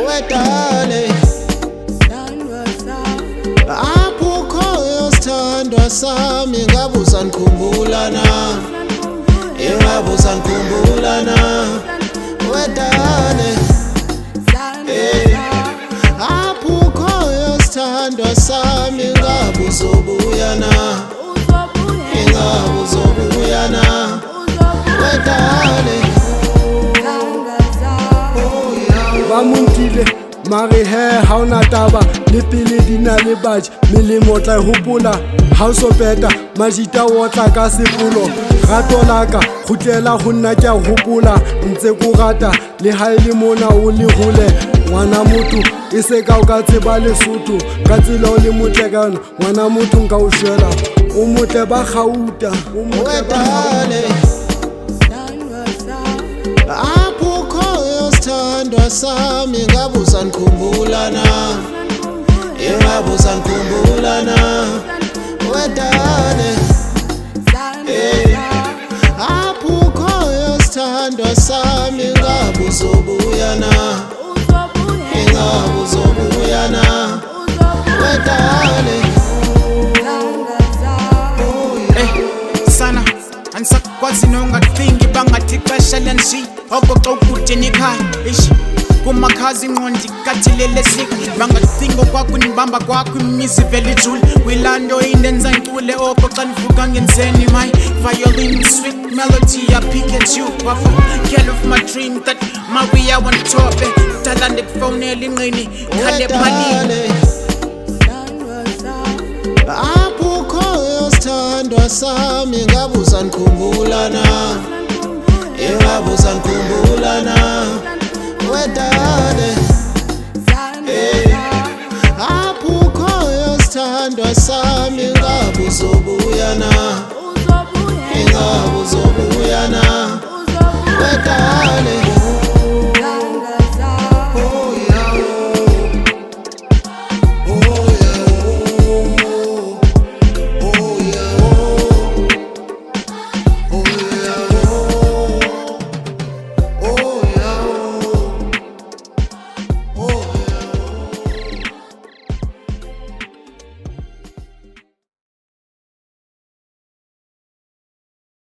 Wedale apukhoyo sithandwa sami ngabe usanikhumbula na ngabe usanikhumbula na wedale apukhoyo sithandwa sami ngabe uzobuya na ngabe uzobuya na wedale ba montile mare he ha ona taba le pele dina le batho melemo tla hopola ha o so peta majita o tla ka sepolo rato laka khutlela ho nna ke a hopola ntse ko rata le ha ile mona o le hole ngwana motho e se ka o ka tseba Lesotho ka tsela o le motlekana ngwana motho nka o shela o motle ba gauta o motle ba sithandwa sami ngabe usanikhumbula na ngabe usanikhumbula na wedale apukhoyo sithandwa sami ngabe uzobuya na ngabe uzobuya na wedale sana anisakwazi nongathingi bangathixesha lensi okoxa ukude nekhaya ish kumakhazi ingqondi kathilele siku bangathingo kwakho nibamba kwakho imisi vele ijule kwilando indenza nkule okoxa nivuka ngenzeni my violin sweet melody I pick at you wafa girl of my dream that Maria on top dala ndikufonela inqini khale phalile apukhoyo sithandwa sami ngabe usanikhumbula na ngabe usanikhumbula na wedale apukhoyo sithandwa sami ngabe uzobuya na